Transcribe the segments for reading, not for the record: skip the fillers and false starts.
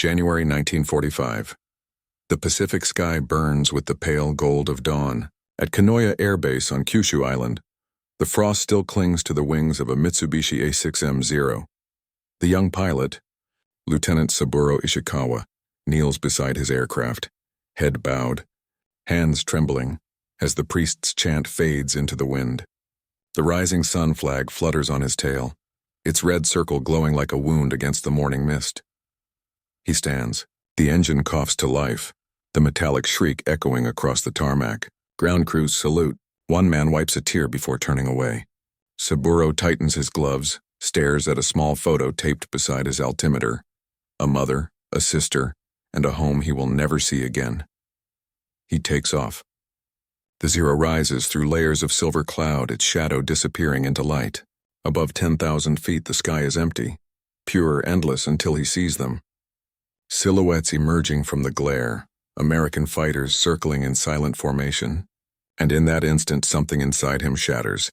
January 1945. The Pacific sky burns with the pale gold of dawn. At Kanoya Air Base on Kyushu Island, the frost still clings to the wings of a Mitsubishi A6M0. The young pilot, Lieutenant Saburo Ishikawa, kneels beside his aircraft, head bowed, hands trembling, as the priest's chant fades into the wind. The rising sun flag flutters on his tail, its red circle glowing like a wound against the morning mist. He stands. The engine coughs to life, the metallic shriek echoing across the tarmac. Ground crews salute. One man wipes a tear before turning away. Saburo tightens his gloves, stares at a small photo taped beside his altimeter. A mother, a sister, and a home he will never see again. He takes off. The Zero rises through layers of silver cloud, its shadow disappearing into light. Above 10,000 feet, the sky is empty, pure, endless until he sees them. Silhouettes emerging from the glare, American fighters circling in silent formation. And in that instant, something inside him shatters.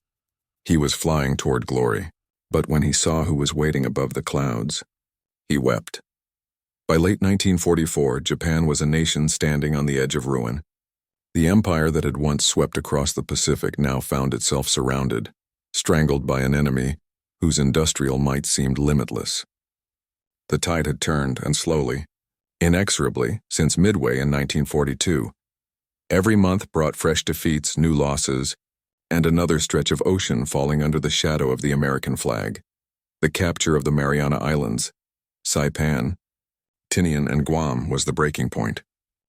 He was flying toward glory, but when he saw who was waiting above the clouds, he wept. By late 1944, Japan was a nation standing on the edge of ruin. The empire that had once swept across the Pacific now found itself surrounded, strangled by an enemy whose industrial might seemed limitless. The tide had turned, and slowly, inexorably, since Midway in 1942. Every month brought fresh defeats, new losses, and another stretch of ocean falling under the shadow of the American flag. The capture of the Mariana Islands, Saipan, Tinian, and Guam was the breaking point.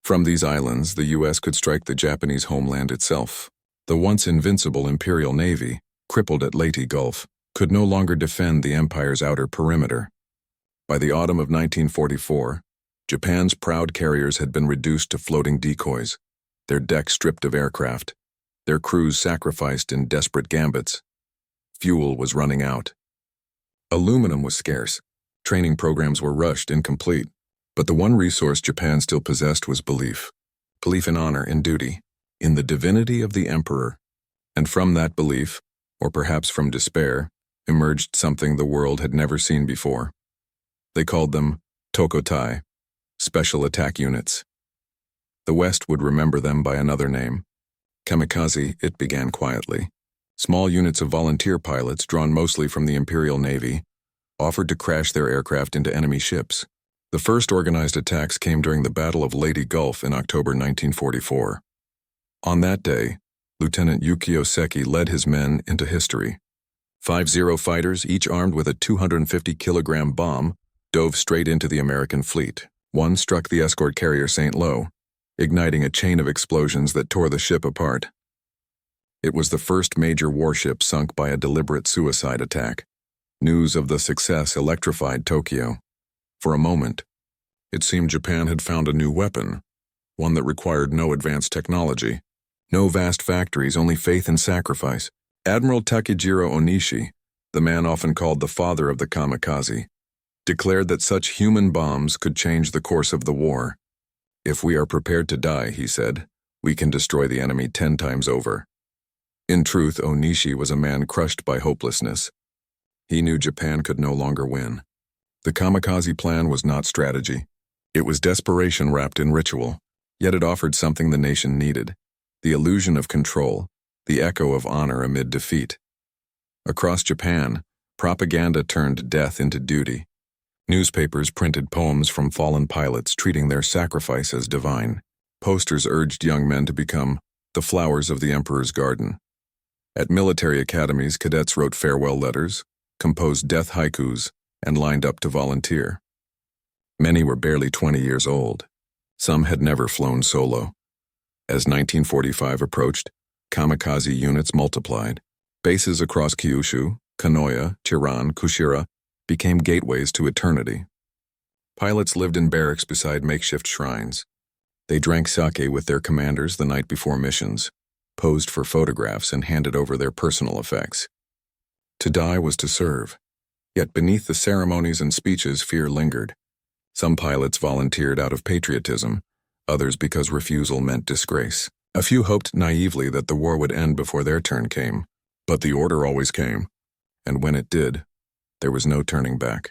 From these islands, the U.S. could strike the Japanese homeland itself. The once invincible Imperial Navy, crippled at Leyte Gulf, could no longer defend the empire's outer perimeter. By the autumn of 1944, Japan's proud carriers had been reduced to floating decoys, their decks stripped of aircraft, their crews sacrificed in desperate gambits. Fuel was running out. Aluminum was scarce. Training programs were rushed, incomplete. But the one resource Japan still possessed was belief. Belief in honor, in duty, in the divinity of the emperor. And from that belief, or perhaps from despair, emerged something the world had never seen before. They called them Tokotai, special attack units. The West would remember them by another name. Kamikaze, it began quietly. Small units of volunteer pilots, drawn mostly from the Imperial Navy, offered to crash their aircraft into enemy ships. The first organized attacks came during the Battle of Leyte Gulf in October 1944. On that day, Lieutenant Yukio Seki led his men into history. 5 Zero fighters, each armed with a 250-kilogram bomb, dove straight into the American fleet. One struck the escort carrier St. Lo, igniting a chain of explosions that tore the ship apart. It was the first major warship sunk by a deliberate suicide attack. News of the success electrified Tokyo. For a moment, it seemed Japan had found a new weapon, one that required no advanced technology, no vast factories, only faith and sacrifice. Admiral Takejiro Onishi, the man often called the father of the kamikaze, declared that such human bombs could change the course of the war. If we are prepared to die, he said, we can destroy the enemy 10 times over. In truth, Onishi was a man crushed by hopelessness. He knew Japan could no longer win. The kamikaze plan was not strategy. It was desperation wrapped in ritual, yet it offered something the nation needed: the illusion of control, the echo of honor amid defeat. Across Japan, propaganda turned death into duty. Newspapers printed poems from fallen pilots treating their sacrifice as divine. Posters urged young men to become the flowers of the emperor's garden. At military academies, cadets wrote farewell letters, composed death haikus, and lined up to volunteer. Many were barely 20 years old. Some had never flown solo. As 1945 approached, kamikaze units multiplied. Bases across Kyushu, Kanoya, Chiran, Kushira became gateways to eternity. Pilots lived in barracks beside makeshift shrines. They drank sake with their commanders the night before missions, posed for photographs, and handed over their personal effects. To die was to serve. Yet beneath the ceremonies and speeches, fear lingered. Some pilots volunteered out of patriotism, others because refusal meant disgrace. A few hoped naively that the war would end before their turn came, but the order always came, and when it did, there was no turning back.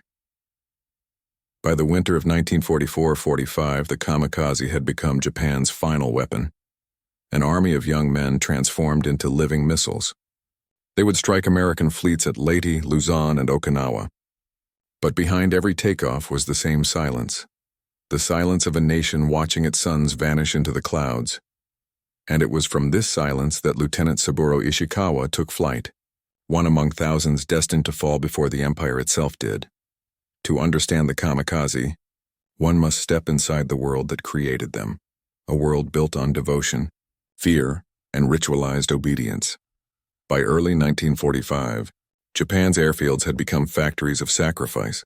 By the winter of 1944-45, the kamikaze had become Japan's final weapon. An army of young men transformed into living missiles. They would strike American fleets at Leyte, Luzon, and Okinawa. But behind every takeoff was the same silence. The silence of a nation watching its sons vanish into the clouds. And it was from this silence that Lieutenant Saburo Ishikawa took flight, one among thousands destined to fall before the empire itself did. To understand the kamikaze, one must step inside the world that created them, a world built on devotion, fear, and ritualized obedience. By early 1945, Japan's airfields had become factories of sacrifice.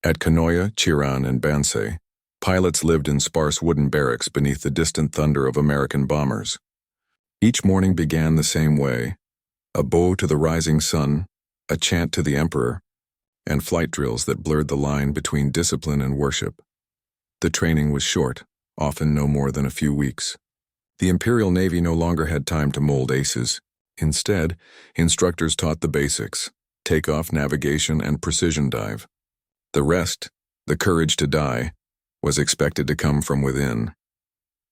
At Kanoya, Chiran, and Bansei, pilots lived in sparse wooden barracks beneath the distant thunder of American bombers. Each morning began the same way: a bow to the rising sun, a chant to the emperor, and flight drills that blurred the line between discipline and worship. The training was short, often no more than a few weeks. The Imperial Navy no longer had time to mold aces. Instead, instructors taught the basics: takeoff, navigation, and precision dive. The rest, the courage to die, was expected to come from within.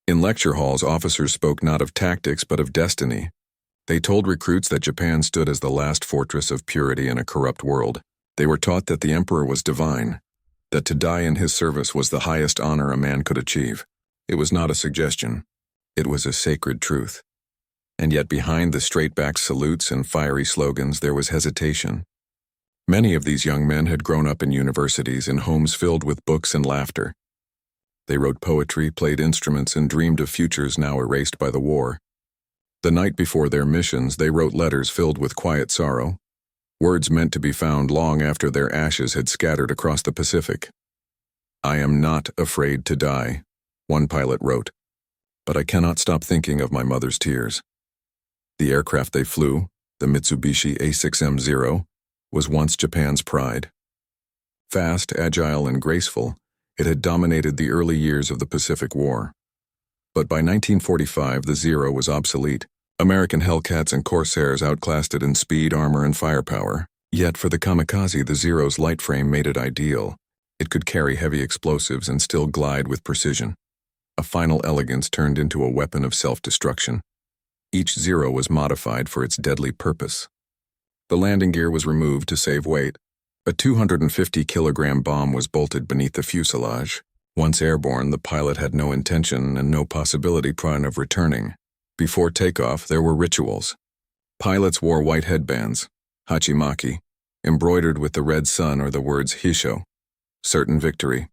In lecture halls, officers spoke not of tactics but of destiny. They told recruits that Japan stood as the last fortress of purity in a corrupt world. They were taught that the emperor was divine, that to die in his service was the highest honor a man could achieve. It was not a suggestion. It was a sacred truth. And yet behind the straight-backed salutes and fiery slogans there was hesitation. Many of these young men had grown up in universities, in homes filled with books and laughter. They wrote poetry, played instruments, and dreamed of futures now erased by the war. The night before their missions, they wrote letters filled with quiet sorrow, words meant to be found long after their ashes had scattered across the Pacific. "I am not afraid to die," one pilot wrote, "but I cannot stop thinking of my mother's tears." The aircraft they flew, the Mitsubishi A6M0, was once Japan's pride. Fast, agile, and graceful, it had dominated the early years of the Pacific War. But by 1945, the Zero was obsolete. American Hellcats and Corsairs outclassed it in speed, armor, and firepower. Yet for the kamikaze, the Zero's light frame made it ideal. It could carry heavy explosives and still glide with precision. A final elegance turned into a weapon of self-destruction. Each Zero was modified for its deadly purpose. The landing gear was removed to save weight. A 250-kilogram bomb was bolted beneath the fuselage. Once airborne, the pilot had no intention and no possibility of returning. Before takeoff, there were rituals. Pilots wore white headbands, hachimaki, embroidered with the red sun or the words Hisho, certain victory.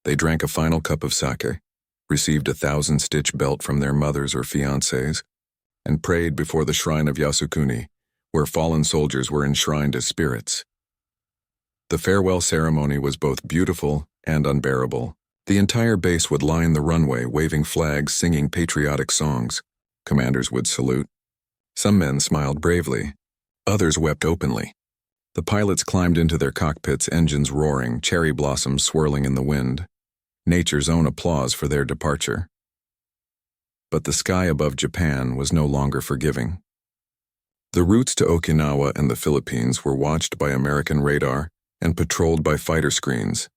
They drank a final cup of sake, received a 1,000-stitch belt from their mothers or fiancés, and prayed before the shrine of Yasukuni, where fallen soldiers were enshrined as spirits. The farewell ceremony was both beautiful and unbearable. The entire base would line the runway, waving flags, singing patriotic songs. Commanders would salute. Some men smiled bravely. Others wept openly. The pilots climbed into their cockpits, engines roaring, cherry blossoms swirling in the wind. Nature's own applause for their departure. But the sky above Japan was no longer forgiving. The routes to Okinawa and the Philippines were watched by American radar and patrolled by fighter screens.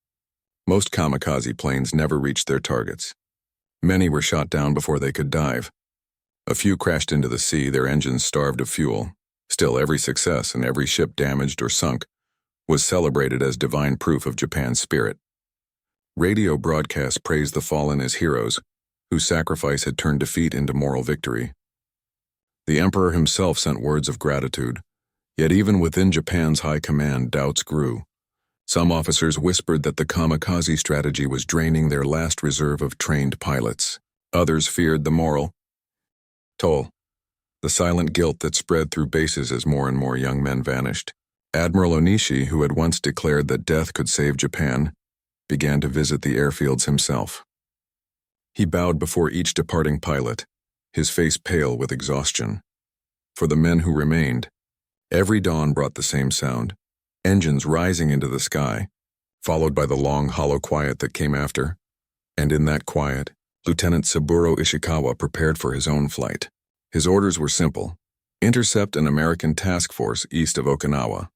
Most kamikaze planes never reached their targets. Many were shot down before they could dive. A few crashed into the sea, their engines starved of fuel. Still, every success and every ship damaged or sunk was celebrated as divine proof of Japan's spirit. Radio broadcasts praised the fallen as heroes, whose sacrifice had turned defeat into moral victory. The emperor himself sent words of gratitude, yet even within Japan's high command, doubts grew. Some officers whispered that the kamikaze strategy was draining their last reserve of trained pilots. Others feared the moral toll, the silent guilt that spread through bases as more and more young men vanished. Admiral Onishi, who had once declared that death could save Japan, began to visit the airfields himself. He bowed before each departing pilot, his face pale with exhaustion. For the men who remained, every dawn brought the same sound: engines rising into the sky, followed by the long, hollow quiet that came after. And in that quiet, Lieutenant Saburo Ishikawa prepared for his own flight. His orders were simple: intercept an American task force east of Okinawa.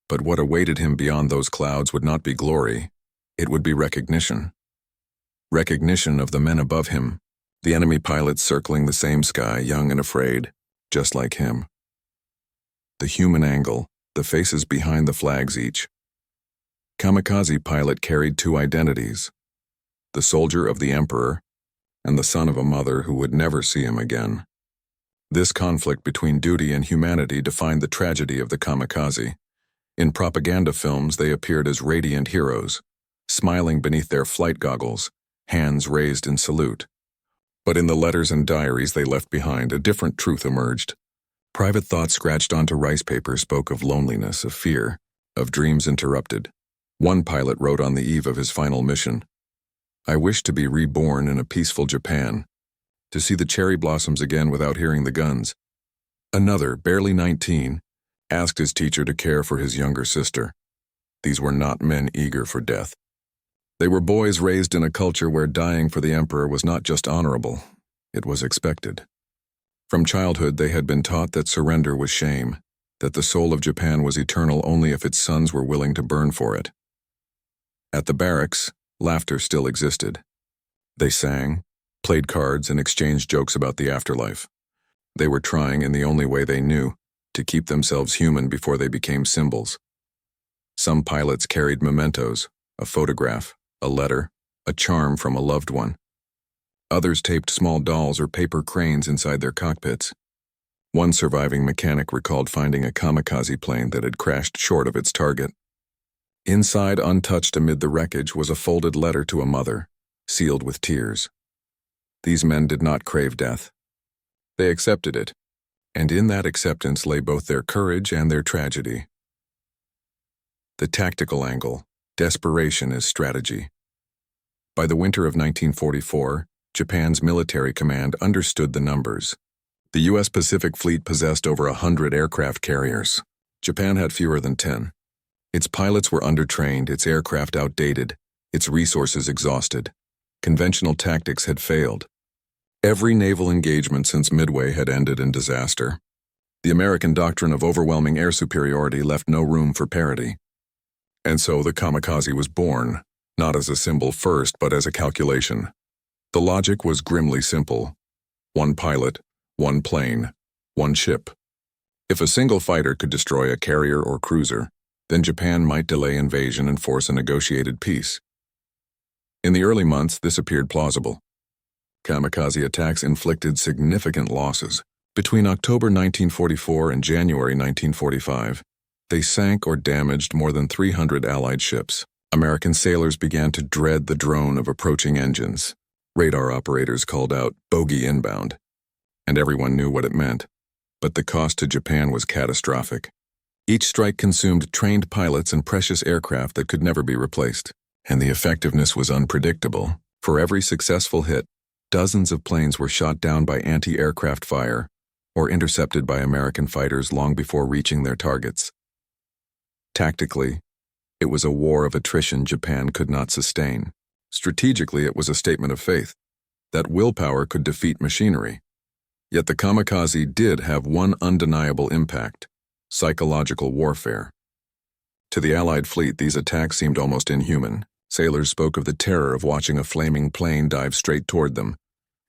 But what awaited him beyond those clouds would not be glory. It would be recognition. Recognition of the men above him, the enemy pilots circling the same sky, young and afraid, just like him. The human angle, the faces behind the flags each. Kamikaze pilot carried two identities, the soldier of the emperor and the son of a mother who would never see him again. This conflict between duty and humanity defined the tragedy of the kamikaze. In propaganda films, they appeared as radiant heroes, smiling beneath their flight goggles, hands raised in salute. But in the letters and diaries they left behind, a different truth emerged. Private thoughts scratched onto rice paper spoke of loneliness, of fear, of dreams interrupted. One pilot wrote on the eve of his final mission, "I wish to be reborn in a peaceful Japan, to see the cherry blossoms again without hearing the guns." Another, barely 19, asked his teacher to care for his younger sister. These were not men eager for death. They were boys raised in a culture where dying for the emperor was not just honorable, it was expected. From childhood they had been taught that surrender was shame, that the soul of Japan was eternal only if its sons were willing to burn for it. At the barracks, laughter still existed. They sang, played cards, and exchanged jokes about the afterlife. They were trying, in the only way they knew, to keep themselves human before they became symbols. Some pilots carried mementos, a photograph, a letter, a charm from a loved one. Others taped small dolls or paper cranes inside their cockpits. One surviving mechanic recalled finding a kamikaze plane that had crashed short of its target. Inside, untouched amid the wreckage, was a folded letter to a mother, sealed with tears. These men did not crave death. They accepted it, and in that acceptance lay both their courage and their tragedy. The tactical angle, desperation is strategy. By the winter of 1944, Japan's military command understood the numbers. The U.S. Pacific Fleet possessed over 100 aircraft carriers. Japan had fewer than 10. Its pilots were undertrained, its aircraft outdated, its resources exhausted. Conventional tactics had failed. Every naval engagement since Midway had ended in disaster. The American doctrine of overwhelming air superiority left no room for parity. And so the kamikaze was born, not as a symbol first, but as a calculation. The logic was grimly simple. One pilot, one plane, one ship. If a single fighter could destroy a carrier or cruiser, then Japan might delay invasion and force a negotiated peace. In the early months, this appeared plausible. Kamikaze attacks inflicted significant losses. Between October 1944 and January 1945, they sank or damaged more than 300 Allied ships. American sailors began to dread the drone of approaching engines. Radar operators called out, "Bogey inbound," and everyone knew what it meant. But the cost to Japan was catastrophic. Each strike consumed trained pilots and precious aircraft that could never be replaced. And the effectiveness was unpredictable. For every successful hit, dozens of planes were shot down by anti-aircraft fire or intercepted by American fighters long before reaching their targets. Tactically, it was a war of attrition Japan could not sustain. Strategically, it was a statement of faith, that willpower could defeat machinery. Yet the kamikaze did have one undeniable impact: psychological warfare. To the Allied fleet, these attacks seemed almost inhuman. Sailors spoke of the terror of watching a flaming plane dive straight toward them,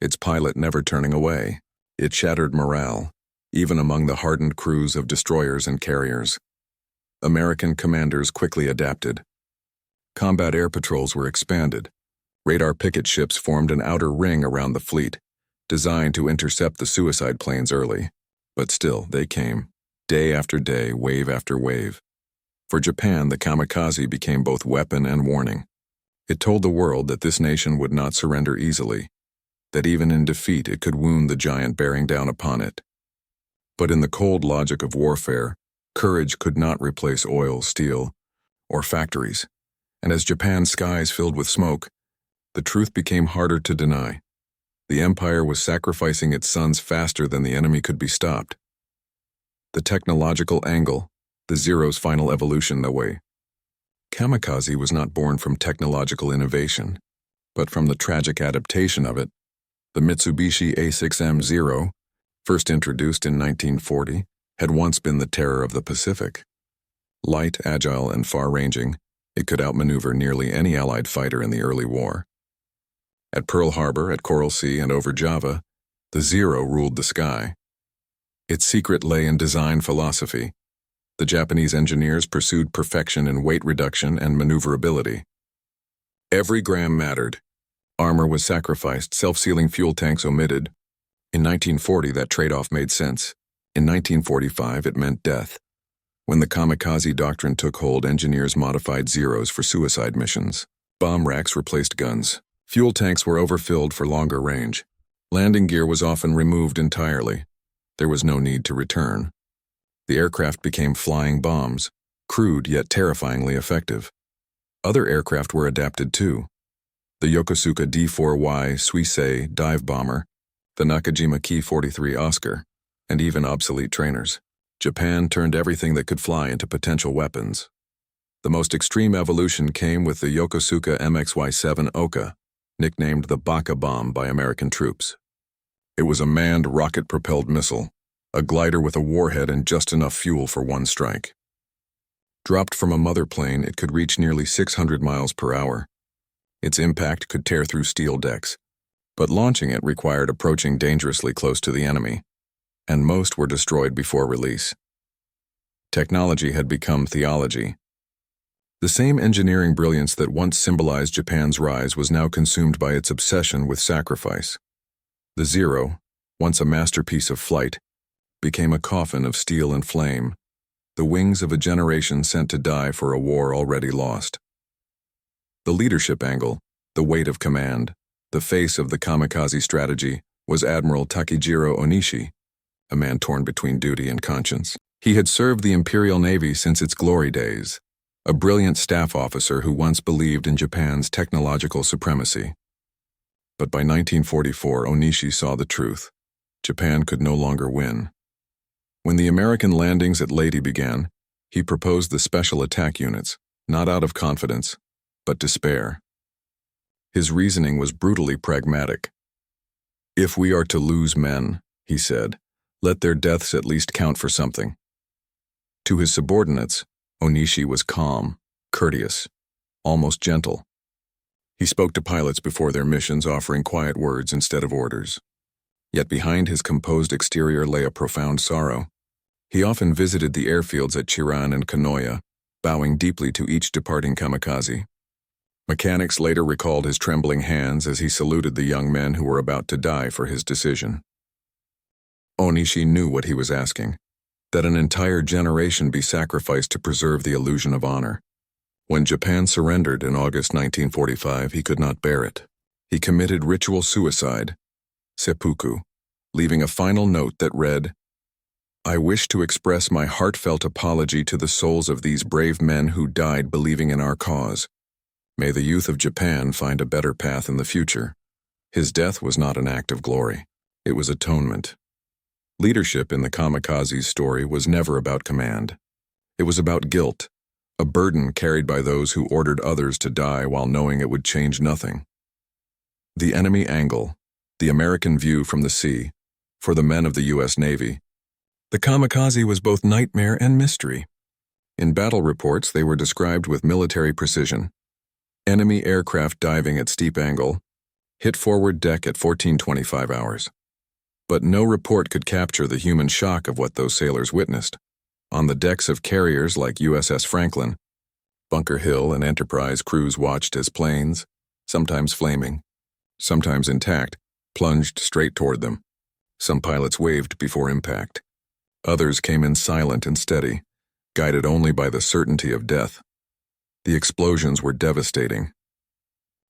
its pilot never turning away. It shattered morale, even among the hardened crews of destroyers and carriers. American commanders quickly adapted. Combat air patrols were expanded. Radar picket ships formed an outer ring around the fleet, designed to intercept the suicide planes early. But still, they came, day after day, wave after wave. For Japan, the kamikaze became both weapon and warning. It told the world that this nation would not surrender easily, that even in defeat it could wound the giant bearing down upon it. But in the cold logic of warfare, courage could not replace oil, steel, or factories. And as Japan's skies filled with smoke, the truth became harder to deny. The empire was sacrificing its sons faster than the enemy could be stopped. The technological angle, the Zero's final evolution, the way. Kamikaze was not born from technological innovation, but from the tragic adaptation of it. The Mitsubishi A6M Zero, first introduced in 1940, had once been the terror of the Pacific. Light, agile, and far-ranging, It could outmaneuver nearly any Allied fighter in the early war. At Pearl Harbor, at Coral Sea, and over Java, the Zero ruled the sky. Its secret lay in design philosophy. The Japanese engineers pursued perfection in weight reduction and maneuverability. Every gram mattered. Armor was sacrificed, self-sealing fuel tanks omitted. In 1940, that trade-off made sense. In 1945, it meant death. When the kamikaze doctrine took hold, engineers modified Zeros for suicide missions. Bomb racks replaced guns. Fuel tanks were overfilled for longer range. Landing gear was often removed entirely. There was no need to return. The aircraft became flying bombs, crude yet terrifyingly effective. Other aircraft were adapted too. The Yokosuka D-4Y Suisei dive bomber, the Nakajima Ki-43 Oscar, and even obsolete trainers. Japan turned everything that could fly into potential weapons. The most extreme evolution came with the Yokosuka MXY-7 Oka, nicknamed the Baka bomb by American troops. It was a manned rocket-propelled missile, a glider with a warhead and just enough fuel for one strike. Dropped from a mother plane, it could reach nearly 600 miles per hour. Its impact could tear through steel decks, but launching it required approaching dangerously close to the enemy, and most were destroyed before release. Technology had become theology. The same engineering brilliance that once symbolized Japan's rise was now consumed by its obsession with sacrifice. The Zero, once a masterpiece of flight, became a coffin of steel and flame, the wings of a generation sent to die for a war already lost. The leadership angle, the weight of command, the face of the kamikaze strategy was Admiral Takejiro Onishi, a man torn between duty and conscience. He had served the Imperial Navy since its glory days, a brilliant staff officer who once believed in Japan's technological supremacy. But by 1944, Onishi saw the truth. Japan could no longer win. When the American landings at Leyte began, he proposed the special attack units, not out of confidence, but despair. His reasoning was brutally pragmatic. "If we are to lose men," he said, "let their deaths at least count for something." To his subordinates, Onishi was calm, courteous, almost gentle. He spoke to pilots before their missions, offering quiet words instead of orders. Yet behind his composed exterior lay a profound sorrow. He often visited the airfields at Chiran and Kanoya, bowing deeply to each departing kamikaze. Mechanics later recalled his trembling hands as he saluted the young men who were about to die for his decision. Onishi knew what he was asking, that an entire generation be sacrificed to preserve the illusion of honor. When Japan surrendered in August 1945, he could not bear it. He committed ritual suicide, seppuku, leaving a final note that read, "I wish to express my heartfelt apology to the souls of these brave men who died believing in our cause. May the youth of Japan find a better path in the future." His death was not an act of glory. It was atonement. Leadership in the kamikaze's story was never about command. It was about guilt, a burden carried by those who ordered others to die while knowing it would change nothing. The enemy angle, the American view from the sea, for the men of the U.S. Navy. The kamikaze was both nightmare and mystery. In battle reports, they were described with military precision. Enemy aircraft diving at steep angle, hit forward deck at 1425 hours. But no report could capture the human shock of what those sailors witnessed. On the decks of carriers like USS Franklin, Bunker Hill and Enterprise crews watched as planes, sometimes flaming, sometimes intact, plunged straight toward them. Some pilots waved before impact. Others came in silent and steady, guided only by the certainty of death. The explosions were devastating.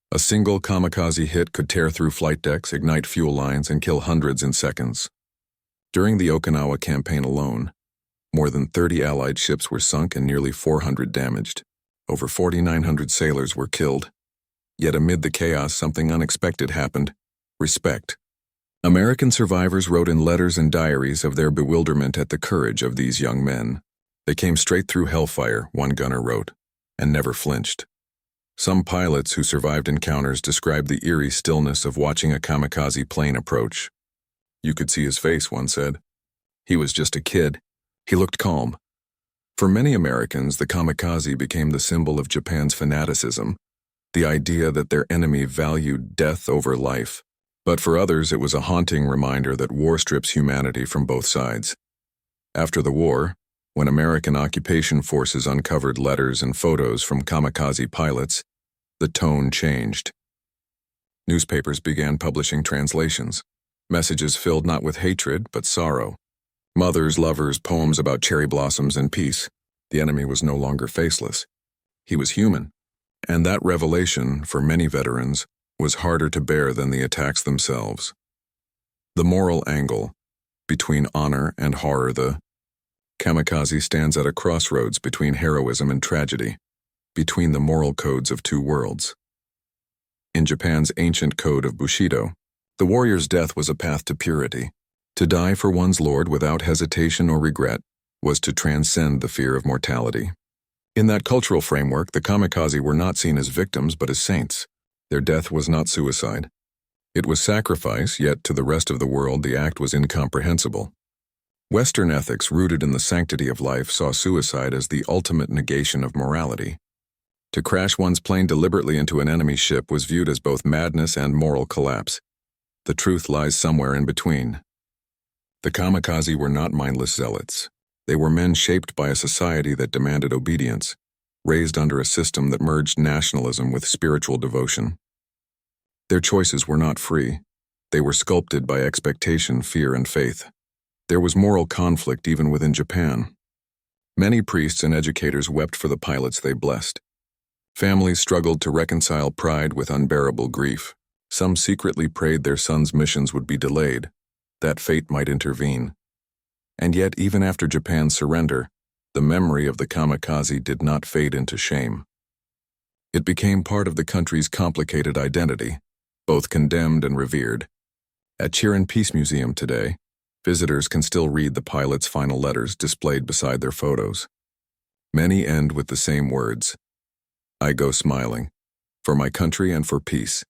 A single kamikaze hit could tear through flight decks, ignite fuel lines, and kill hundreds in seconds. During the Okinawa campaign alone, more than 30 Allied ships were sunk and nearly 400 damaged. Over 4,900 sailors were killed. Yet amid the chaos, something unexpected happened: respect. American survivors wrote in letters and diaries of their bewilderment at the courage of these young men. "They came straight through hellfire," one gunner wrote, "and never flinched." Some pilots who survived encounters described the eerie stillness of watching a kamikaze plane approach. "You could see his face," one said. "He was just a kid. He looked calm." For many Americans, the kamikaze became the symbol of Japan's fanaticism, the idea that their enemy valued death over life. But for others, it was a haunting reminder that war strips humanity from both sides. After the war, when American occupation forces uncovered letters and photos from kamikaze pilots, the tone changed. Newspapers began publishing translations, messages filled not with hatred but sorrow. Mothers, lovers, poems about cherry blossoms and peace. The enemy was no longer faceless. He was human. And that revelation, for many veterans, was harder to bear than the attacks themselves. The moral angle, between honor and horror, the kamikaze stands at a crossroads between heroism and tragedy, between the moral codes of two worlds. In Japan's ancient code of Bushido, the warrior's death was a path to purity. To die for one's lord without hesitation or regret was to transcend the fear of mortality. In that cultural framework, the kamikaze were not seen as victims but as saints. Their death was not suicide. It was sacrifice, yet to the rest of the world the act was incomprehensible. Western ethics rooted in the sanctity of life saw suicide as the ultimate negation of morality. To crash one's plane deliberately into an enemy ship was viewed as both madness and moral collapse. The truth lies somewhere in between. The kamikaze were not mindless zealots. They were men shaped by a society that demanded obedience, raised under a system that merged nationalism with spiritual devotion. Their choices were not free. They were sculpted by expectation, fear, and faith. There was moral conflict even within Japan. Many priests and educators wept for the pilots they blessed. Families struggled to reconcile pride with unbearable grief. Some secretly prayed their sons' missions would be delayed, that fate might intervene. And yet, even after Japan's surrender, the memory of the kamikaze did not fade into shame. It became part of the country's complicated identity, both condemned and revered. At Chirin Peace Museum today, visitors can still read the pilots' final letters displayed beside their photos. Many end with the same words, "I go smiling, for my country and for peace."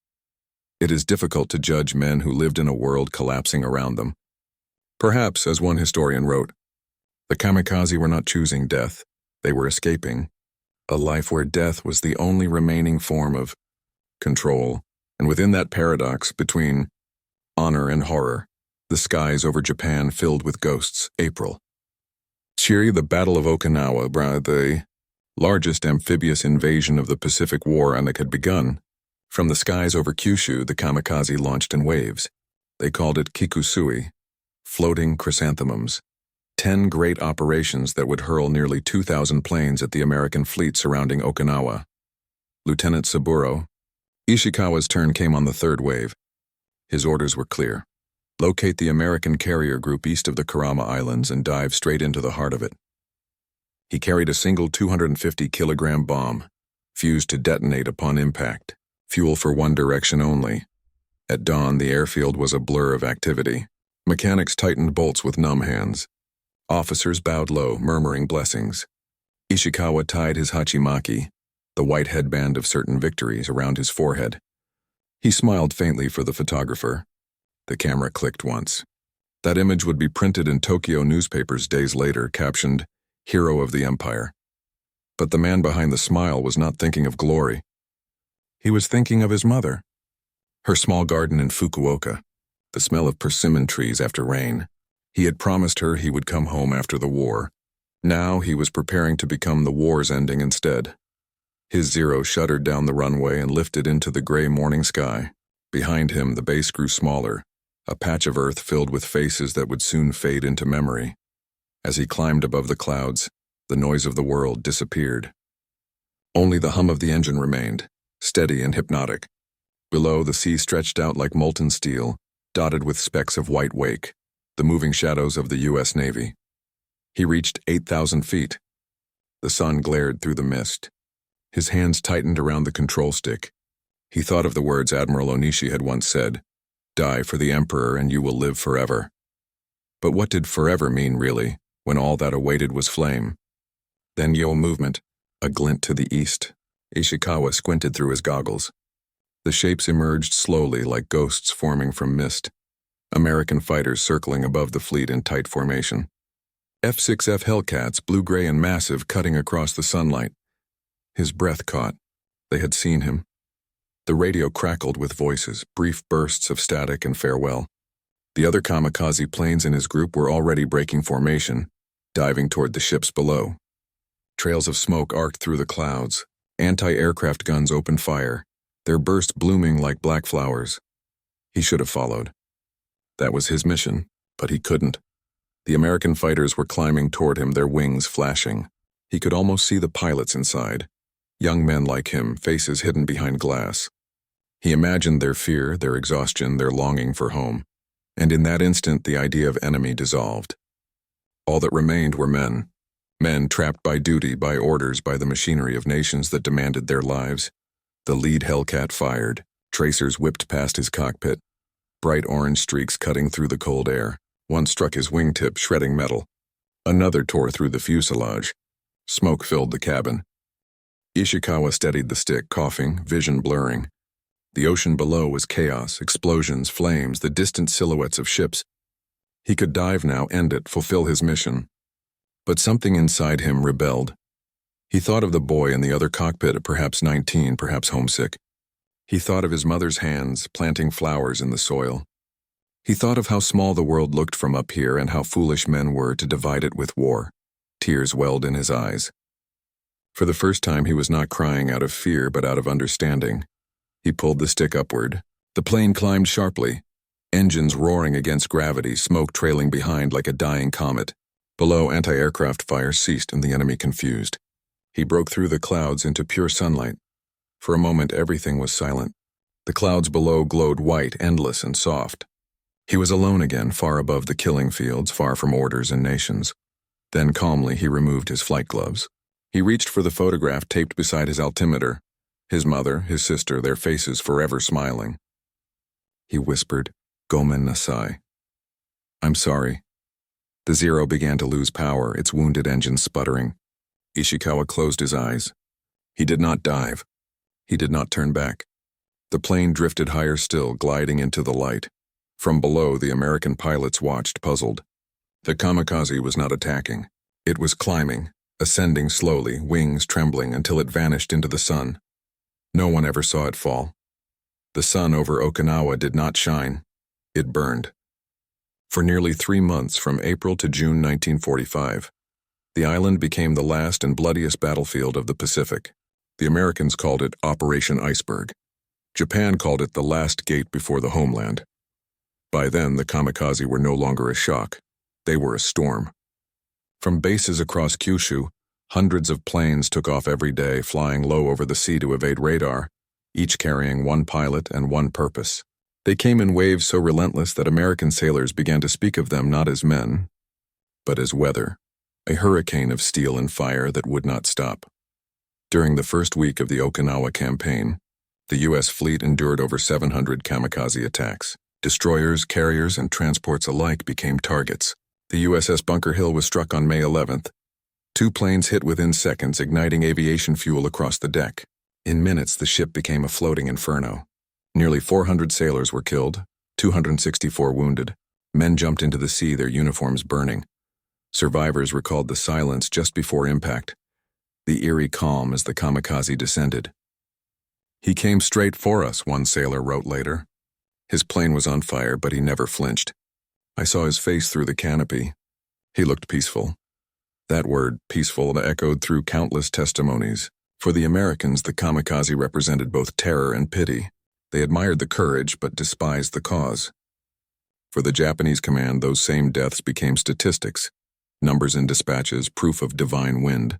It is difficult to judge men who lived in a world collapsing around them. Perhaps, as one historian wrote, the kamikaze were not choosing death, they were escaping a life where death was the only remaining form of control, and within that paradox between honor and horror, the skies over Japan filled with ghosts. April. Chiri, the Battle of Okinawa, the largest amphibious invasion of the Pacific War, and it had begun. From the skies over Kyushu, the kamikaze launched in waves. They called it kikusui, floating chrysanthemums. 10 great operations that would hurl nearly 2,000 planes at the American fleet surrounding Okinawa. Lieutenant Saburo, Ishikawa's turn came on the third wave. His orders were clear. Locate the American carrier group east of the Kurama Islands and dive straight into the heart of it. He carried a single 250-kilogram bomb, fused to detonate upon impact, fuel for one direction only. At dawn, the airfield was a blur of activity. Mechanics tightened bolts with numb hands. Officers bowed low, murmuring blessings. Ishikawa tied his hachimaki, the white headband of certain victories, around his forehead. He smiled faintly for the photographer. The camera clicked once. That image would be printed in Tokyo newspapers days later, captioned, "Hero of the Empire." But the man behind the smile was not thinking of glory. He was thinking of his mother. Her small garden in Fukuoka, the smell of persimmon trees after rain. He had promised her he would come home after the war. Now he was preparing to become the war's ending instead. His Zero shuddered down the runway and lifted into the gray morning sky. Behind him, the base grew smaller, a patch of earth filled with faces that would soon fade into memory. As he climbed above the clouds, the noise of the world disappeared. Only the hum of the engine remained, steady and hypnotic. Below, the sea stretched out like molten steel, dotted with specks of white wake, the moving shadows of the U.S. Navy. He reached 8,000 feet. The sun glared through the mist. His hands tightened around the control stick. He thought of the words Admiral Onishi had once said, "Die for the Emperor and you will live forever." But what did forever mean, really, when all that awaited was flame? Then movement, a glint to the east. Ishikawa squinted through his goggles. The shapes emerged slowly like ghosts forming from mist. American fighters circling above the fleet in tight formation. F-6F Hellcats, blue-gray and massive, cutting across the sunlight. His breath caught. They had seen him. The radio crackled with voices, brief bursts of static and farewell. The other kamikaze planes in his group were already breaking formation, diving toward the ships below. Trails of smoke arced through the clouds. Anti-aircraft guns opened fire, their burst blooming like black flowers. He should have followed. That was his mission, but he couldn't. The American fighters were climbing toward him, their wings flashing. He could almost see the pilots inside. Young men like him, faces hidden behind glass. He imagined their fear, their exhaustion, their longing for home. And in that instant, the idea of enemy dissolved. All that remained were men. Men trapped by duty, by orders, by the machinery of nations that demanded their lives. The lead Hellcat fired. Tracers whipped past his cockpit. Bright orange streaks cutting through the cold air. One struck his wingtip, shredding metal. Another tore through the fuselage. Smoke filled the cabin. Ishikawa steadied the stick, coughing, vision blurring. The ocean below was chaos, explosions, flames, the distant silhouettes of ships. He could dive now, end it, fulfill his mission. But something inside him rebelled. He thought of the boy in the other cockpit at perhaps 19, perhaps homesick. He thought of his mother's hands planting flowers in the soil. He thought of how small the world looked from up here and how foolish men were to divide it with war. Tears welled in his eyes. For the first time, he was not crying out of fear but out of understanding. He pulled the stick upward. The plane climbed sharply, engines roaring against gravity, smoke trailing behind like a dying comet. Below, anti-aircraft fire ceased and the enemy confused. He broke through the clouds into pure sunlight. For a moment, everything was silent. The clouds below glowed white, endless and soft. He was alone again, far above the killing fields, far from orders and nations. Then calmly he removed his flight gloves. He reached for the photograph taped beside his altimeter. His mother, his sister, their faces forever smiling. He whispered, "Gomen nasai." "I'm sorry." The Zero began to lose power, its wounded engine sputtering. Ishikawa closed his eyes. He did not dive. He did not turn back. The plane drifted higher still, gliding into the light. From below, the American pilots watched, puzzled. The kamikaze was not attacking. It was climbing, ascending slowly, wings trembling until it vanished into the sun. No one ever saw it fall. The sun over Okinawa did not shine. It burned. For nearly 3 months, from April to June 1945, the island became the last and bloodiest battlefield of the Pacific. The Americans called it Operation Iceberg. Japan called it the last gate before the homeland. By then, the kamikaze were no longer a shock. They were a storm. From bases across Kyushu, hundreds of planes took off every day, flying low over the sea to evade radar, each carrying one pilot and one purpose. They came in waves so relentless that American sailors began to speak of them not as men, but as weather, a hurricane of steel and fire that would not stop. During the first week of the Okinawa campaign, the U.S. fleet endured over 700 kamikaze attacks. Destroyers, carriers, and transports alike became targets. The USS Bunker Hill was struck on May 11th. 2 planes hit within seconds, igniting aviation fuel across the deck. In minutes, the ship became a floating inferno. Nearly 400 sailors were killed, 264 wounded. Men jumped into the sea, their uniforms burning. Survivors recalled the silence just before impact, the eerie calm as the kamikaze descended. "He came straight for us," one sailor wrote later. His plane was on fire, but he never flinched. "I saw his face through the canopy. He looked peaceful." That word, peaceful, echoed through countless testimonies. For the Americans, the kamikaze represented both terror and pity. They admired the courage, but despised the cause. For the Japanese command, those same deaths became statistics, numbers in dispatches, proof of divine wind.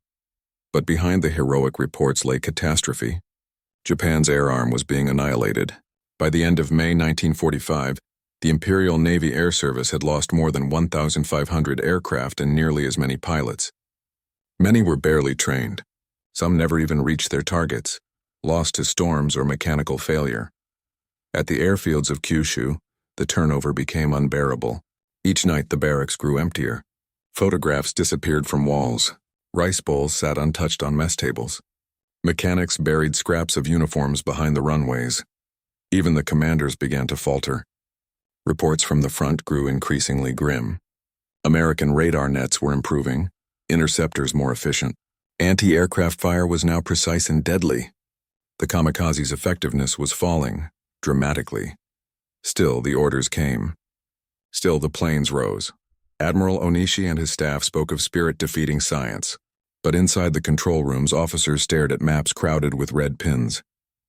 But behind the heroic reports lay catastrophe. Japan's air arm was being annihilated. By the end of May 1945, the Imperial Navy Air Service had lost more than 1,500 aircraft and nearly as many pilots. Many were barely trained. Some never even reached their targets, lost to storms or mechanical failure. At the airfields of Kyushu, the turnover became unbearable. Each night the barracks grew emptier. Photographs disappeared from walls. Rice bowls sat untouched on mess tables. Mechanics buried scraps of uniforms behind the runways. Even the commanders began to falter. Reports from the front grew increasingly grim. American radar nets were improving, interceptors more efficient. Anti-aircraft fire was now precise and deadly. The kamikaze's effectiveness was falling, dramatically. Still, the orders came. Still, the planes rose. Admiral Onishi and his staff spoke of spirit-defeating science. But inside the control rooms, officers stared at maps crowded with red pins,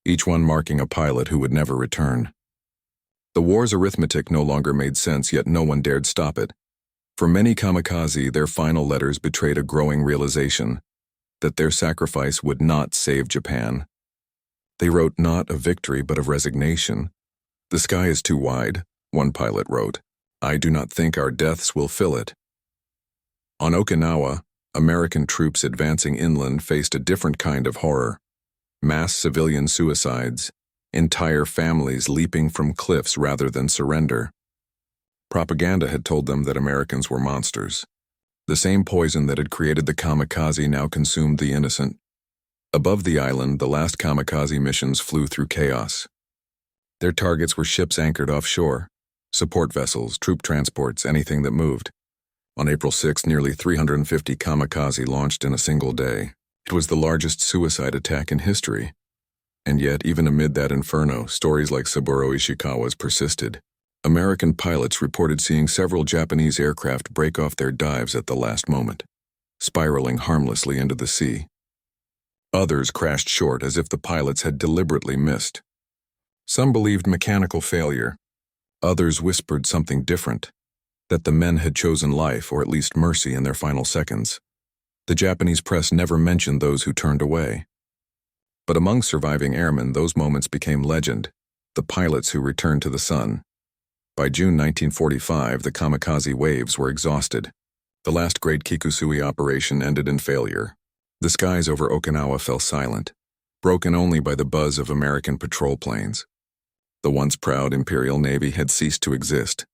each one marking a pilot who would never return. The war's arithmetic no longer made sense, yet no one dared stop it. For many kamikaze, their final letters betrayed a growing realization that their sacrifice would not save Japan. They wrote not of victory but of resignation. "The sky is too wide," one pilot wrote. "I do not think our deaths will fill it." On Okinawa, American troops advancing inland faced a different kind of horror. Mass civilian suicides, entire families leaping from cliffs rather than surrender. Propaganda had told them that Americans were monsters. The same poison that had created the kamikaze now consumed the innocent. Above the island, the last kamikaze missions flew through chaos. Their targets were ships anchored offshore, support vessels, troop transports, anything that moved. On April 6, nearly 350 kamikaze launched in a single day. It was the largest suicide attack in history. And yet, even amid that inferno, stories like Saburo Ishikawa's persisted. American pilots reported seeing several Japanese aircraft break off their dives at the last moment, spiraling harmlessly into the sea. Others crashed short as if the pilots had deliberately missed. Some believed mechanical failure. Others whispered something different, that the men had chosen life or at least mercy in their final seconds. The Japanese press never mentioned those who turned away. But among surviving airmen, those moments became legend, the pilots who returned to the sun. By June 1945, the kamikaze waves were exhausted. The last great Kikusui operation ended in failure. The skies over Okinawa fell silent, broken only by the buzz of American patrol planes. The once proud Imperial Navy had ceased to exist.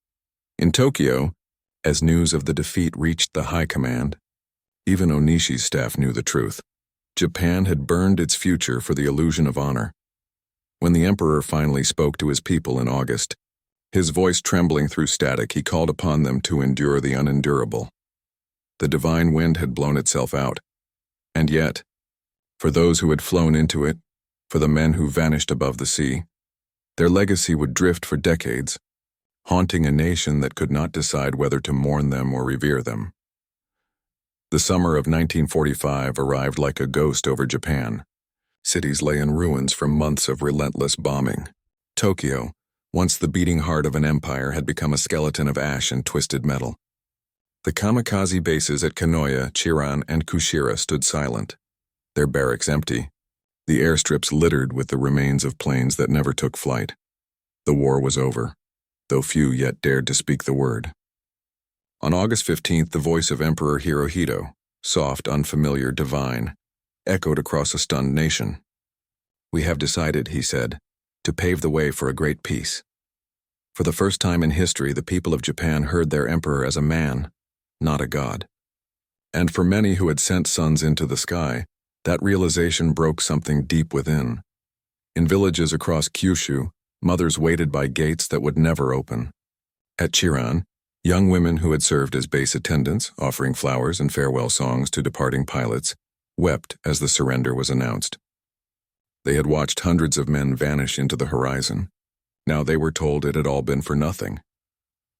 In Tokyo, as news of the defeat reached the high command, even Onishi's staff knew the truth. Japan had burned its future for the illusion of honor. When the emperor finally spoke to his people in August, his voice trembling through static, he called upon them to endure the unendurable. The divine wind had blown itself out. And yet, for those who had flown into it, for the men who vanished above the sea, their legacy would drift for decades, haunting a nation that could not decide whether to mourn them or revere them. The summer of 1945 arrived like a ghost over Japan. Cities lay in ruins from months of relentless bombing. Tokyo, once the beating heart of an empire, had become a skeleton of ash and twisted metal. The kamikaze bases at Kanoya, Chiran, and Kushira stood silent, their barracks empty, the airstrips littered with the remains of planes that never took flight. The war was over, though few yet dared to speak the word. On August 15th, the voice of Emperor Hirohito, soft, unfamiliar, divine, echoed across a stunned nation. "We have decided," he said, "to pave the way for a great peace." For the first time in history, the people of Japan heard their emperor as a man, not a god. And for many who had sent sons into the sky, that realization broke something deep within. In villages across Kyushu, mothers waited by gates that would never open. At Chiran, young women who had served as base attendants, offering flowers and farewell songs to departing pilots, wept as the surrender was announced. They had watched hundreds of men vanish into the horizon. Now they were told it had all been for nothing.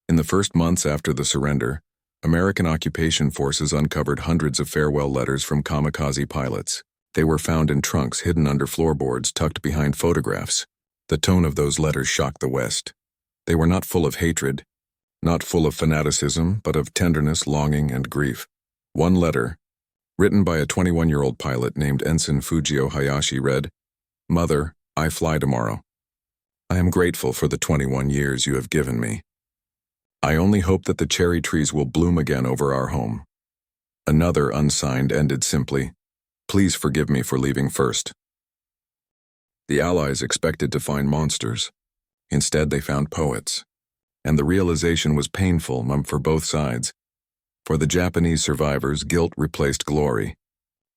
In the first months after the surrender, American occupation forces uncovered hundreds of farewell letters from kamikaze pilots. They were found in trunks hidden under floorboards tucked behind photographs. The tone of those letters shocked the West. They were not full of hatred, not full of fanaticism, but of tenderness, longing, and grief. One letter, written by a 21-year-old pilot named Ensign Fujio Hayashi, read, "Mother, I fly tomorrow. I am grateful for the 21 years you have given me. I only hope that the cherry trees will bloom again over our home." Another, unsigned, ended simply, "Please forgive me for leaving first." The Allies expected to find monsters. Instead, they found poets. And the realization was painful for both sides. For the Japanese survivors, guilt replaced glory.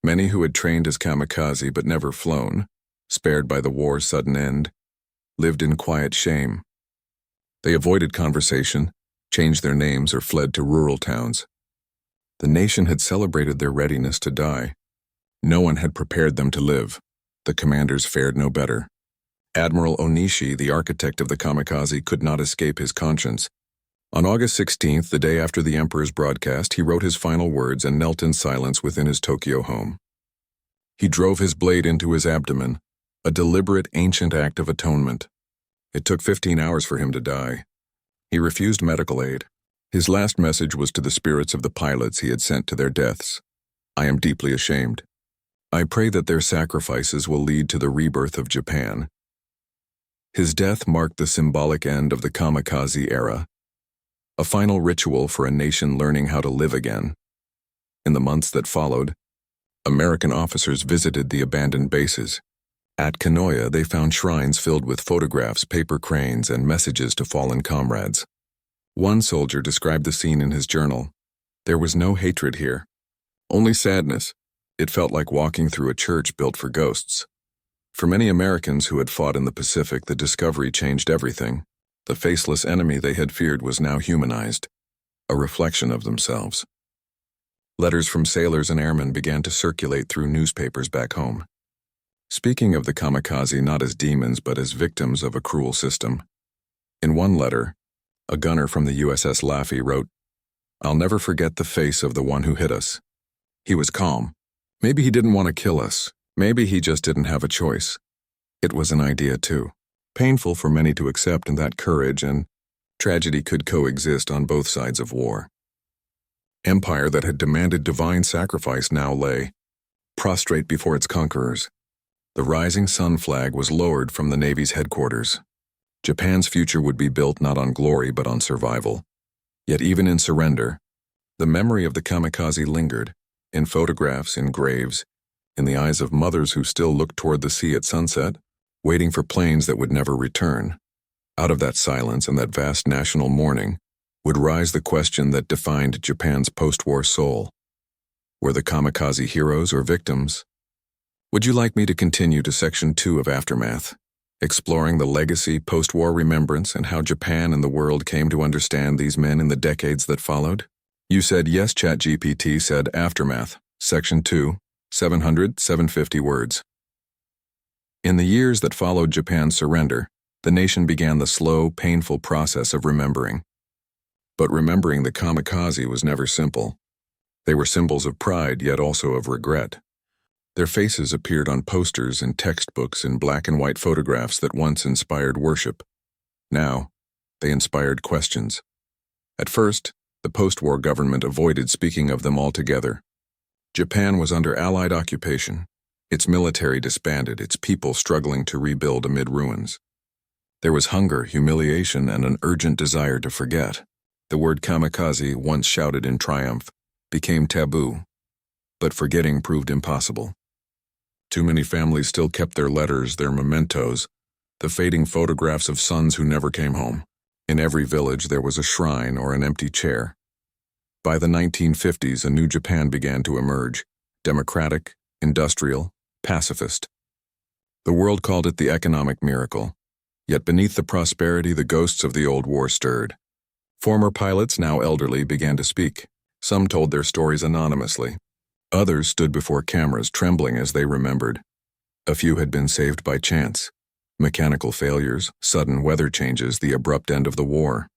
Many who had trained as kamikaze but never flown, spared by the war's sudden end, lived in quiet shame. They avoided conversation, changed their names, or fled to rural towns. The nation had celebrated their readiness to die. No one had prepared them to live. The commanders fared no better. Admiral Onishi, the architect of the kamikaze, could not escape his conscience. On August 16th, the day after the Emperor's broadcast, he wrote his final words and knelt in silence within his Tokyo home. He drove his blade into his abdomen, a deliberate, ancient act of atonement. It took 15 hours for him to die. He refused medical aid. His last message was to the spirits of the pilots he had sent to their deaths. I am deeply ashamed. I pray that their sacrifices will lead to the rebirth of Japan. His death marked the symbolic end of the kamikaze era, a final ritual for a nation learning how to live again. In the months that followed, American officers visited the abandoned bases. At Kanoya, they found shrines filled with photographs, paper cranes, and messages to fallen comrades. One soldier described the scene in his journal. There was no hatred here, only sadness. It felt like walking through a church built for ghosts. For many Americans who had fought in the Pacific, the discovery changed everything. The faceless enemy they had feared was now humanized, a reflection of themselves. Letters from sailors and airmen began to circulate through newspapers back home, speaking of the kamikaze not as demons but as victims of a cruel system. In one letter, a gunner from the USS Laffey wrote, "I'll never forget the face of the one who hit us. He was calm. Maybe he didn't want to kill us. Maybe he just didn't have a choice. It was an idea too. Painful for many to accept, and that courage and tragedy could coexist on both sides of war. Empire that had demanded divine sacrifice now lay, prostrate before its conquerors. The rising sun flag was lowered from the Navy's headquarters. Japan's future would be built not on glory but on survival. Yet even in surrender, the memory of the kamikaze lingered, in photographs, in graves, in the eyes of mothers who still looked toward the sea at sunset, waiting for planes that would never return. Out of that silence and that vast national mourning would rise the question that defined Japan's post-war soul. Were the kamikaze heroes or victims? Would you like me to continue to Section 2 of Aftermath, exploring the legacy, post-war remembrance, and how Japan and the world came to understand these men in the decades that followed? You said yes. ChatGPT said Aftermath, Section 2, 750 words. In the years that followed Japan's surrender, the nation began the slow, painful process of remembering. But remembering the kamikaze was never simple. They were symbols of pride, yet also of regret. Their faces appeared on posters and textbooks in black and white photographs that once inspired worship. Now, they inspired questions. At first, the post-war government avoided speaking of them altogether. Japan was under Allied occupation, its military disbanded, its people struggling to rebuild amid ruins. There was hunger, humiliation, and an urgent desire to forget. The word kamikaze, once shouted in triumph, became taboo, but forgetting proved impossible. Too many families still kept their letters, their mementos, the fading photographs of sons who never came home. In every village there was a shrine or an empty chair. By the 1950s, a new Japan began to emerge, democratic, industrial, pacifist. The world called it the economic miracle. Yet beneath the prosperity, the ghosts of the old war stirred. Former pilots, now elderly, began to speak. Some told their stories anonymously. Others stood before cameras, trembling as they remembered. A few had been saved by chance. Mechanical failures, sudden weather changes, the abrupt end of the war.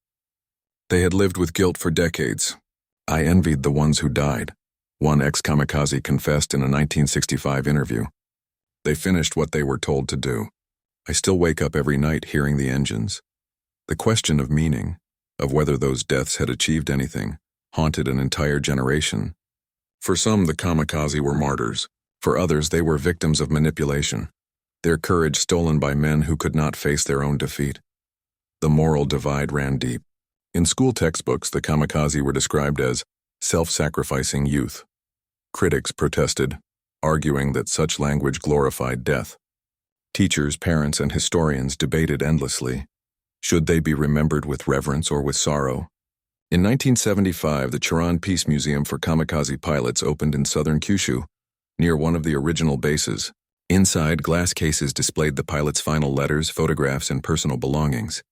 They had lived with guilt for decades. I envied the ones who died. One ex-kamikaze confessed in a 1965 interview. They finished what they were told to do. I still wake up every night hearing the engines. The question of meaning, of whether those deaths had achieved anything, haunted an entire generation. For some, the kamikaze were martyrs. For others, they were victims of manipulation, their courage stolen by men who could not face their own defeat. The moral divide ran deep. In school textbooks, the kamikaze were described as self-sacrificing youth. Critics protested, arguing that such language glorified death. Teachers, parents, and historians debated endlessly. Should they be remembered with reverence or with sorrow? In 1975, the Chiran Peace Museum for Kamikaze Pilots opened in southern Kyushu, near one of the original bases. Inside, glass cases displayed the pilots' final letters, photographs, and personal belongings.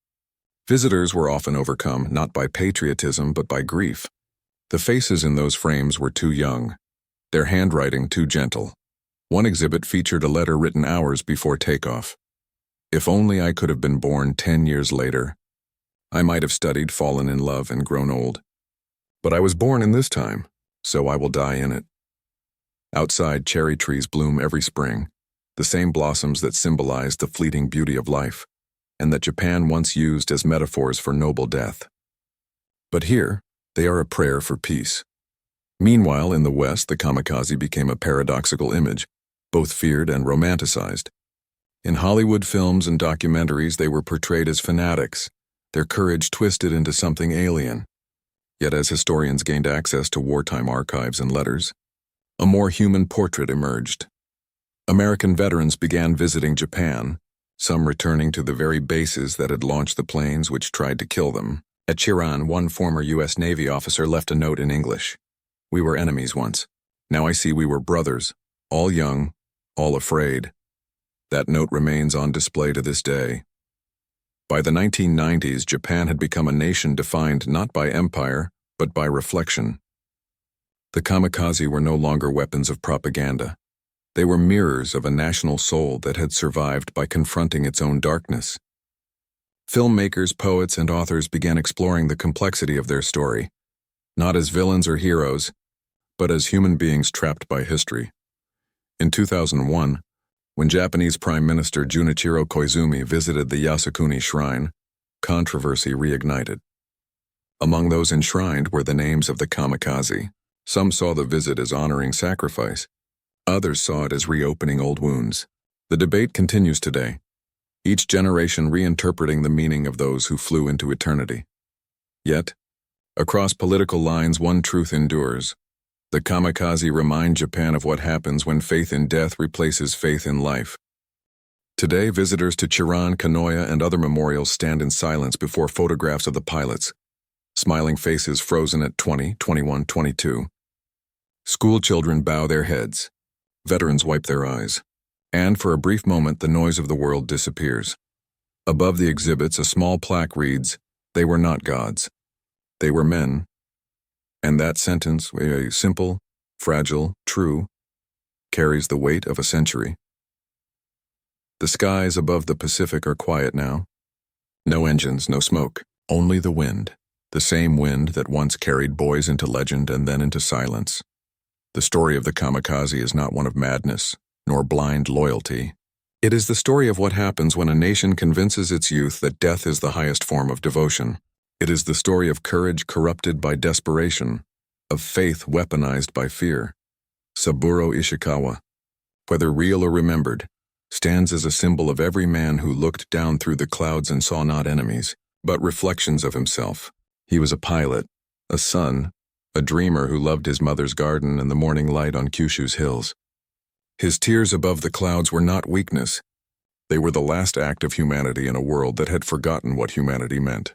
Visitors were often overcome not by patriotism but by grief. The faces in those frames were too young, their handwriting too gentle. One exhibit featured a letter written hours before takeoff. If only I could have been born 10 years later. I might have studied, fallen in love, and grown old. But I was born in this time, so I will die in it. Outside, cherry trees bloom every spring, the same blossoms that symbolize the fleeting beauty of life, and that Japan once used as metaphors for noble death. But here, they are a prayer for peace. Meanwhile, in the West, the kamikaze became a paradoxical image, both feared and romanticized. In Hollywood films and documentaries, they were portrayed as fanatics, their courage twisted into something alien. Yet as historians gained access to wartime archives and letters, a more human portrait emerged. American veterans began visiting Japan, some returning to the very bases that had launched the planes which tried to kill them. At Chiran, one former U.S. Navy officer left a note in English. "We were enemies once. Now I see we were brothers, all young, all afraid." That note remains on display to this day. By the 1990s, Japan had become a nation defined not by empire, but by reflection. The kamikaze were no longer weapons of propaganda. They were mirrors of a national soul that had survived by confronting its own darkness. Filmmakers, poets, and authors began exploring the complexity of their story, not as villains or heroes, but as human beings trapped by history. In 2001, when Japanese Prime Minister Junichiro Koizumi visited the Yasukuni Shrine, controversy reignited. Among those enshrined were the names of the kamikaze. Some saw the visit as honoring sacrifice. Others saw it as reopening old wounds. The debate continues today, each generation reinterpreting the meaning of those who flew into eternity. Yet, across political lines, one truth endures. The kamikaze remind Japan of what happens when faith in death replaces faith in life. Today, visitors to Chiran, Kanoya, and other memorials stand in silence before photographs of the pilots, smiling faces frozen at 20, 21, 22. School children bow their heads. Veterans wipe their eyes. And for a brief moment, the noise of the world disappears. Above the exhibits, a small plaque reads, "They were not gods. They were men." And that sentence, simple, fragile, true, carries the weight of a century. The skies above the Pacific are quiet now. No engines, no smoke, only the wind. The same wind that once carried boys into legend and then into silence. The story of the kamikaze is not one of madness, nor blind loyalty. It is the story of what happens when a nation convinces its youth that death is the highest form of devotion. It is the story of courage corrupted by desperation, of faith weaponized by fear. Saburo Ishikawa, whether real or remembered, stands as a symbol of every man who looked down through the clouds and saw not enemies, but reflections of himself. He was a pilot, a son, a dreamer who loved his mother's garden and the morning light on Kyushu's hills. His tears above the clouds were not weakness. They were the last act of humanity in a world that had forgotten what humanity meant.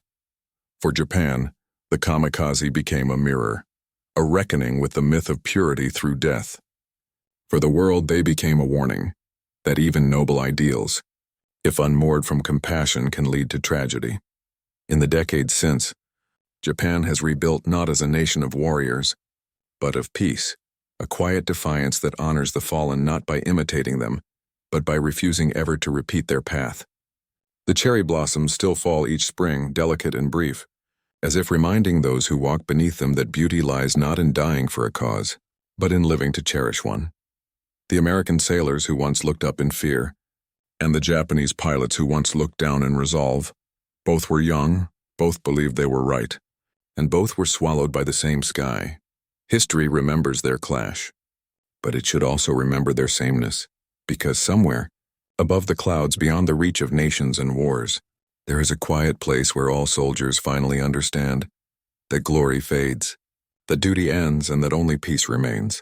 For Japan, the kamikaze became a mirror, a reckoning with the myth of purity through death. For the world, they became a warning that even noble ideals, if unmoored from compassion, can lead to tragedy. In the decades since, Japan has rebuilt not as a nation of warriors, but of peace, a quiet defiance that honors the fallen not by imitating them, but by refusing ever to repeat their path. The cherry blossoms still fall each spring, delicate and brief, as if reminding those who walk beneath them that beauty lies not in dying for a cause, but in living to cherish one. The American sailors who once looked up in fear, and the Japanese pilots who once looked down in resolve, both were young, both believed they were right, and both were swallowed by the same sky. History remembers their clash, but it should also remember their sameness, because somewhere, above the clouds beyond the reach of nations and wars, there is a quiet place where all soldiers finally understand that glory fades, that duty ends, and that only peace remains.